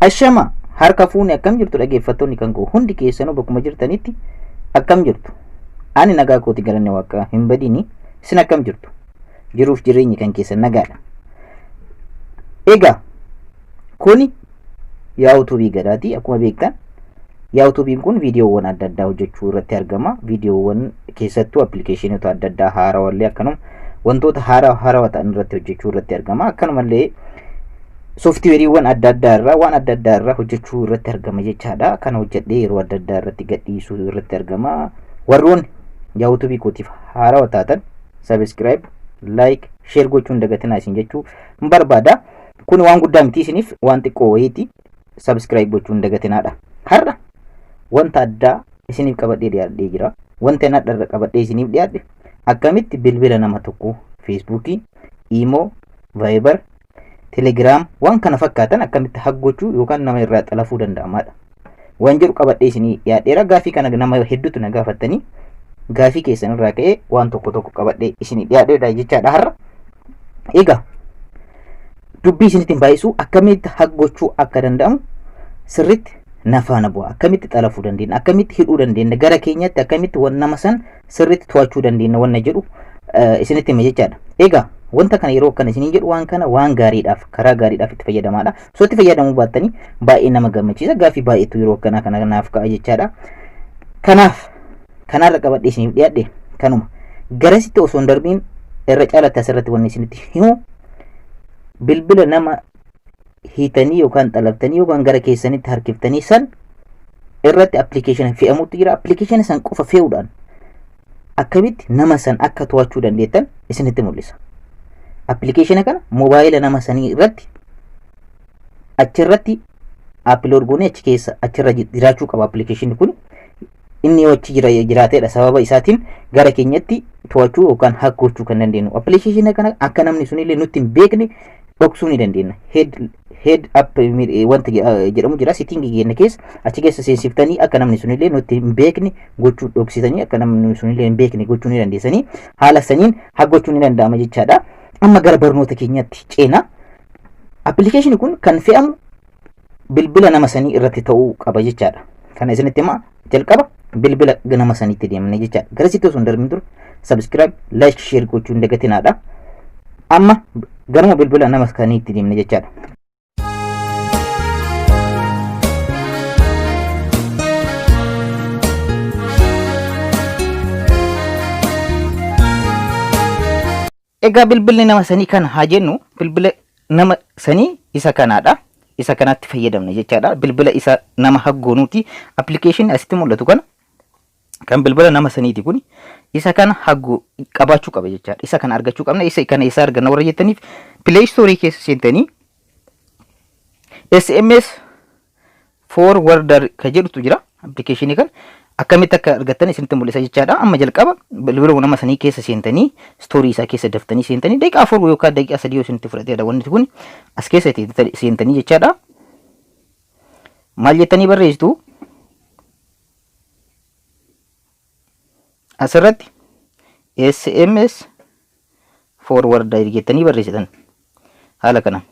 Ashama harka fuuni akkam jirtu dhaggeeffattoonni kan koo hundi keessanuu bakkuma jirtanitti akkam jirtu. Ani nagaa kooti galanne waaqa hin badini. Isin akkam jirtu? Jiruuf jireenyi kan keessan nagaadha. Egaa kuni YouTube gadaati akkuma beektan. YouTube kun viidiyoowwan adda addaa hojjechuu irratti argama. Viidiyoowwan keessattuu appilikeeshinoota adda addaa haarawallee akkanuma wantoota haarawaa ta'an irratti hojjechuu irratti argama. Akkanumallee sooftiweeriiwwan adda addaa irraa waan adda addaa irraa hojjechuu irratti argama jechaadha. Kana hojjedhee yeroo adda addaa irratti gadhiisuu irratti argama. Warroonni YouTube kootiif haarawaa taatan subscribe, like, share gochuun dagatinaa isin jechuu barbaada. Kun waan guddaa miti isiniif waan xiqqoo wayiiti. Subscribe gochuun dagatinaadha. Har'a wanta addaa isiniif qabadhee dhiyaadhee jira. Wanta ana dharra qabadhee isiniif dhiyaadhe akkamitti bilbila nama tokko Facebookii, Imo, Viber, Telegram waan kana fakkaatan akkamitti haggochuu yookaan nama irraa xalafuu danda'amaadha. Waan jedhu qabadhee isinii dhiyaadheera. Gaafii kana nama hedduutu na gaafatanii gaafii keessan irraa ka'ee waan tokko qabadhee isinii dhiyaadheedha jechaadha har'a. Egaa dubbii isinitti baay'isuu akkamitti haggochuu akka danda'amu sirriitti nafaana bu'a. Akkamitti xalafuu dandeenya, akkamitti hidhuu dandeenya, gara keenyatti akkamitti waan nama san sirriitti to'achuu dandeenya wanna jedhu isinitti hima jechaadha. Egaa wanta kana yeroo akkana isiniin jedhu waan kana waan gaariidhaaf karaa gaariidhaaf itti fayyadamaadha. So itti fayyadamuu baattanii baay'ee nama gammachiisa. Gaafii baay'eetu yeroo akkana kana naaf ka'a jechaadha. Kanaaf kanarra qabadhee isiniif dhiyaadhe kanuma. Garasitti osoo hin darbiin irra caalatti asirratti wanni isinitti himu bilbila nama hiitanii yookaan xalaftanii yookaan gara keessanitti harkiftanii san irratti appilikeeshina fe'amuutu jira. Appilikeeshina san qofa fe'uudhaan akkamitti nama san akka to'achuu dandeettan isinitti mul'isa. Appilikeeshina kana moobaayila nama sanii irratti achirratti upload goonee achi keessa achirra jiraachuu qaba. Appilikeeshinni kun inni yoo achi jiraateedha sababa isaatiin gara keenyatti to'achuu yookaan haggochuu kan dandeenyu. Appilikeeshina kana akka namni sunillee nutti hin beekne dhoksuu ni dandeenya. Head up wanta jedhamu jira. Setting keenya keessa achi keessa seensiftanii akka namni sunillee nutti hin beekne gochuu dhoksitanii akka namni sunillee hin beekne gochuu ni dandeessanii haala saniin haggochuu ni danda'ama jechaadha. Amma gara barnoota keenyatti ceena. Appilikeeshinni kun kan fe'amu bilbila nama sanii irratti ta'uu qaba jechaadha. Kana isinitti himaa jalqaba bilbila nama saniitti deemna jechaadha. Garasitti osoo hin darbiin dura subscribe, like, share gochuun dagatinaadha. Amma garuma bilbila nama saniitti deemna jechaadha. Egaa bilbilli nama sanii kana haa jennu bilbila nama sanii isa kanaadha. Isa kanatti fayyadamna jechaadha. Bilbila isa nama haggoonuuti. Appilikeeshinni asitti mul'atu kana kan bilbila nama saniiti kun isa kana haggoo qabaachuu qaba jechaadha. Isa kana argachuu qabna. Isa kana isa arganna warra jettaniif Play Store keessa seentanii SMS forwarder ka jedhutu jira. Appilikeeshinii kana akkamitti akka argattan isinitti mul'isa jechaadha. Amma jalqaba bilbila nama sanii keessa seentanii storii isaa keessa daftanii seentanii daqiiqaa 4 yookaan daqiiqaa 3 yoo isinitti fudhateedha. Wanti kun as keessa seentanii jechaadha. Maal jettanii barreessitu? Asirratti SMS forwarder jettanii barreessitan. Haala kana.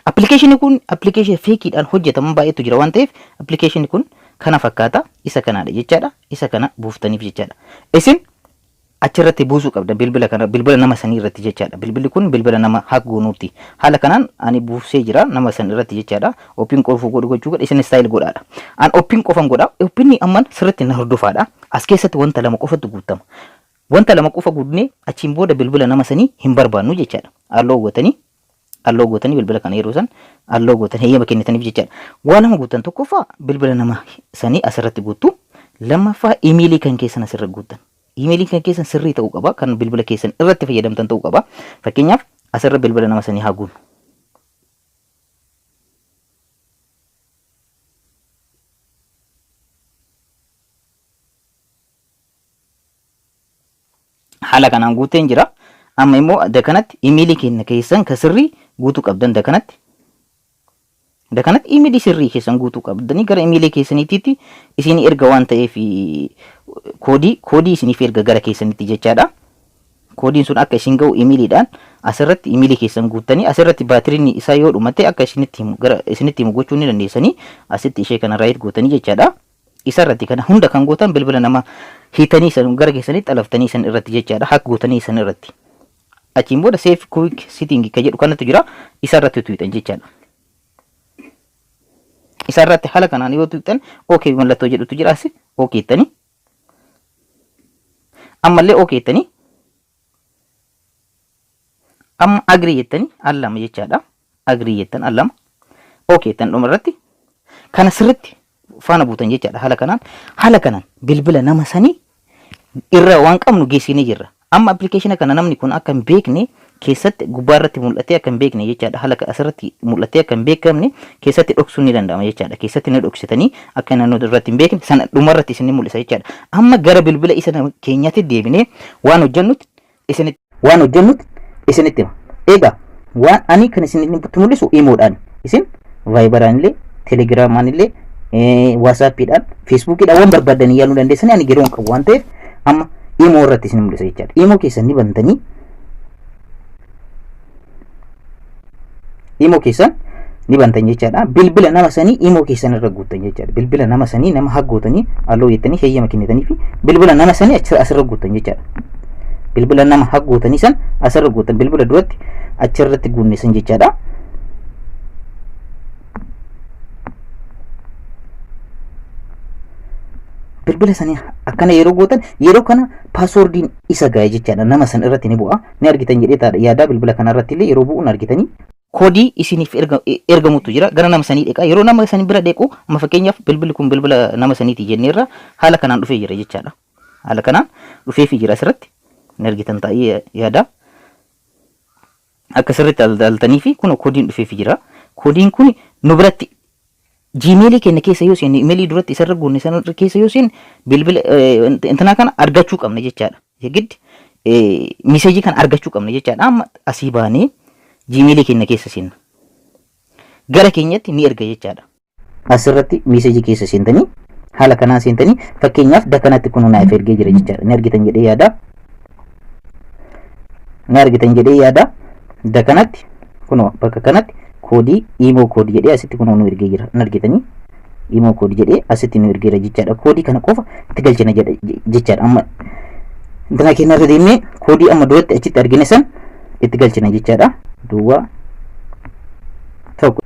Appilikeeshinni kun appilikeeshinii feekiidhaan hojjetamu baay'eetu jira waan ta'eef appilikeeshinni kun kana fakkaata isa kanaadha jechaadha. Isa kana buuftaniif jechaadha. Isin achirratti buusuu qabda bilbila kana bilbila nama sanii irratti jechaadha. Bilbilli kun bilbila nama haggoonuuti. Haala kanaan ani buusee jira nama san irratti jechaadha. Opiin qofuu gochuu godha isin style godhaadha. An opiin qofan godha. Opiinni amman sirriitti na hordofaadha. As keessatti wanta lama qofatu guutama. Wanta lama qofa guutnee achiin booda bilbila nama sanii hin barbaannu jechaadha. Alloo gootanii bilbila kana yeroo san alloo gootanii heeyyama kennitaniif jechaadha. Waan nama guutan tokkoffaa bilbila nama sanii asirratti guuttu. Lammaffaa imeelii kan keessan asirra guutan. Imeelii kan keessan sirrii ta'uu qaba. Kan bilbila keessan irratti fayyadamtan ta'uu qaba. Fakkeenyaaf asirra bilbila nama sanii haa guunnu. haala kanaan guuteen jira. Amma immoo dakanatti emailii keenya keessan ka sirrii guutuu qabdan dakanatti emailii sirrii keessan guutuu qabdanii gara emailii keessaniitti isin erga waan ta'eef koodii isiniif erga gara keessanitti jechaadha. Koodiin sun akka isin ga'u emailiidhaan asirratti emailii keessan guuttanii asirratti baatiriin isaa yoo dhumate akka isinitti himu gochuu ni dandeessanii asitti ishee kana raayit gootanii jechaadha. Isarratti kana hunda kan gootan bilbila nama hiitanii san gara keessanitti xalaftanii san irratti jechaadha. Hak gootanii san irratti. Achiin booda save quick setting ka jedhu kanatu jira. Isarratti tuutan jechaadha. Isarratti haala kanaan yoo tuutan okay mallattoo jedhutu jira asi okay jettanii. Ammallee okay jettanii. Amma agree jettanii allama jechaadha. Agree jettan allama. Okay jettan dhumarratti kana sirritti faana buutan jechaadha. Haala kanaan bilbila nama sanii irra waan qabnu geessinee jirra. Amma application kana namni kun akka hin beekne keessatti gubbaarratti mul'atee akka hin beekne jechaadha. Haala asirratti mul'atee akka hin beekamne keessatti dhoksuun ni danda'ama jechaadha. Keessatti ni dhoksitanii akka naannoo irratti hin beekne sana dhumarratti isin ni mul'isa jechaadha. Amma gara bilbila isa keenyaatti deebinee waan hojjennutti isinitti hima. Egaa waan ani kan isinitti mul'isu imoodhaan isin vaayibaraan illee telegiraamaan illee WhatsAppidhaan Facebookidhaan waan barbaadanii yaaluu dandeessanii ani yeroon qabu waan ta'eef amma imo irratti isin mul'isa jechaadha. Imo keessan ni bantanii imo keessan ni bantan jechaadha. Bilbila nama sanii imo keessan irra guutan jechaadha. Bilbila nama sanii nama haggootanii alloo jettanii heeyyama kennitanii fi bilbila nama sanii asirra guutan jechaadha. Bilbila nama haggootanii san asirra guutan bilbila duratti achirratti guunnesan jechaadha. Bilbila sanii akkana yeroo gootan yeroo kana paaswordiin isa gaa'e jechaadha. Nama san irratti ni bu'a. Ni argitan jedhee taadha yaada bilbila kana irratti illee yeroo bu'uun argitanii koodii isiniif ergamutu jira gara nama sanii dheqaa yeroo nama sanii bira dhequ amma fakkeenyaaf bilbilli kun bilbila nama saniiti jenneerra haala kanaan dhufee jira jechaadha. Haala kanaan dhufeefii jira asirratti ni argitan taa'ee yaada akka sirriitti aldaltanii fi kun koodiin dhufeefii jira. Koodiin kun nu biratti Gmail keenya keessa yoo seen emailii duratti isarra goone san keessa yoo seen bilbila intana kana argachuu qabna jechaadha. Yegid message kan argachuu qabna jechaadha. Amma asii baanee Gmail keenya keessa seenna. Gara keenyatti ni erga jechaadha. Asirratti message keessa seentanii haala kanaan seentanii fakkeenyaaf dakanatti kun naaf ergee jira jechaadha. Ni argitan jedhee yaada. Dakanatti kun bakka kanatti koodii imo koodii jedhee asitti kun nu ergee jira. Ni argitanii imo koodii jedhee asitti nu ergeera jechaadha. Koodii kana qofa itti galchina jechaadha. Amma intana keenya irra deemnee koodii amma duratti achitti argine san itti galchina jechaadha. Duwwaa tokko.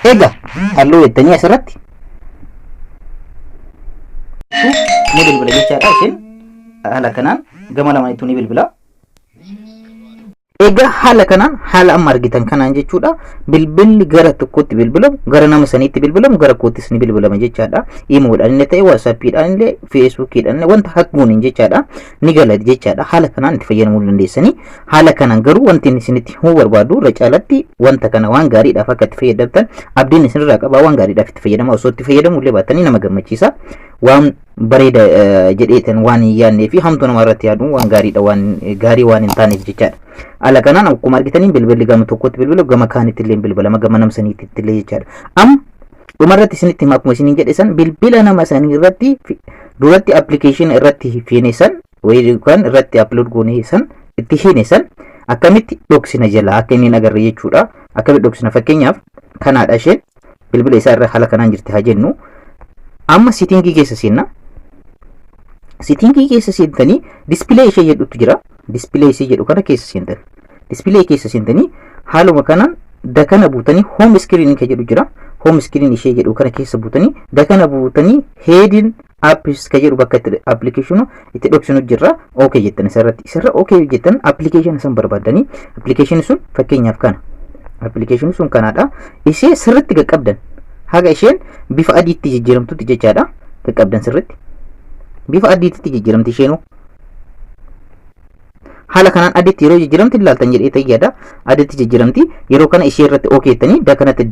Egaa halluu jettanii asirratti ni bilbila jechaadha. Isin haala kanaan gama lamaanitti ni bilbila. Egaa haala kanaan haala amma argitan kanaan jechuudha. Bilbilli gara tokkotti bilbilamu gara nama saniitti bilbilamu gara koottis ni bilbilama jechaadha. Imoodhaan illee ta'e WhatsAppidhaan illee Facebookidhaan wanta hakkuuniin jechaadha ni gala jechaadha. Haala kanaan itti fayyadamuu dandeessanii. Haala kanaan garuu wanti isinitti himuu barbaadu irra caalatti wanta kana waan gaariidhaaf akka itti fayyadamtan abdiin isinirraa qabaa waan gaariidhaaf itti fayyadama osoo itti fayyadamuu illee baattanii nama gammachiisa. Waan bareeda jedheetan waan hin yaadnee fi hamtuu namarratti yaaduun waan gaariidha waan gaarii waan hin taaneef jechaadha. Haala kanaan akkuma argitanii bilbilli gama tokkotti bilbila gama kaanitti illee bilbilama gama nama saniitti illee jechaadha. Dhumarratti isinitti hima akkuma isiniin jedhe san bilbila nama sanii irratti duratti application irratti fiinesan yookaan irratti upload goonee san itti hiinesan akkamitti dhoksina jala akka inni agarre jechuudha. Akkamitti dhoksina fakkeenyaaf kanaadha isheen bilbila isaa irra haala kanaan jirti haa jennu. Amma settingii keessa seenna. Settingii keessa seentanii display ishee jedhutu jira. Display ishee jedhu kana keessa seentan. Display keessa seentanii haaluma kanaan dakana buutanii home screen ka jedhu jira. Home screen ishee jedhu kana keessa buutanii dakana buutanii heading apps ka jedhu bakka application itti dhoksinu jira. Okay jettan isarra okay jettan application san barbaadanii application sun fakkeenyaaf kana. Application sun kanaadha. Ishee sirriitti qaqqabdan. Haga isheen bifa adiitti jijjiiramtutti jechaadha. Qaqqabdan sirriitti. Bifa adiitti jijjiiramti isheen. Haala kanaan adiitti yeroo jijjiiramti ilaaltan jedhee tayyaadha. Adiitti jijjiiramti yeroo kana ishee irratti okay jettanii dakanatti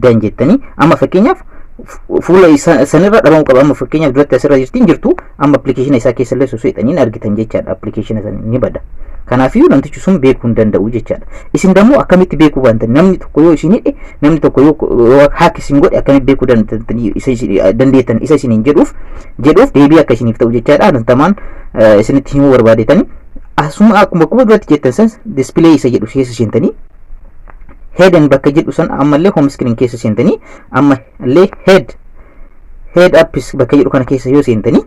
dan jettanii amma fakkeenyaaf fuula sanirra dhabamuu qaba. Amma fakkeenyaaf duratti asirra jirtu amma application isaa keessa illee osoo hidhanii argitan jechaadha. Application sana ni bada. Kanaafiyyuu namtichi sun beekuu hin danda'u jechaadha. Isin dammoo akkamitti beekuu baantan namni tokko yoo isin hidhe namni tokko yoo haak isin godhe akkamitti beekuu dandeettan isa isiniin jedhuuf deebii akka isiniif ta'u jechaadha. Dantamaan isinitti himuu barbaadetanii asuma akkuma duratti jettan san display isa jedhu keessa seentanii head bakka jedhu san ammallee home screen keessa seentanii ammallee head apps bakka jedhu kana keessa yoo seentanii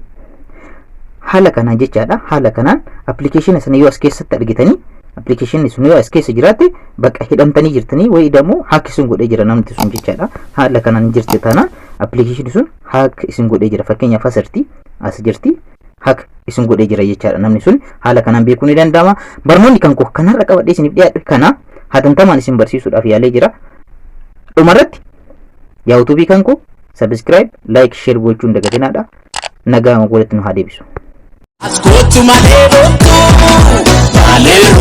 haala kanaan jechaadha. Haala kanaan application sana yoo as keessatti argitanii application sun yoo as keessa jiraate bakka hidhamtanii jirtanii way idamo hack isin godhee jira namni sun jechaadha. Haala kanaan jirti taana application sun hack isin godhee jira. Fakkeenyaaf asirti as jirti hack isin godhee jira jechaadha. Namni sun haala kanaan beekuu ni danda'ama. Barnoonni kan koo kanarra qabadhee isiniif dhiyaadhe kana hatantamaan isin barsiisuudhaaf yaalee jira. Dhumarratti yaa YouTube kan koo subscribe, like, share gochuun dagatinaadha. Nagaa walitti nu haa deebisu. Gutummaatti, malee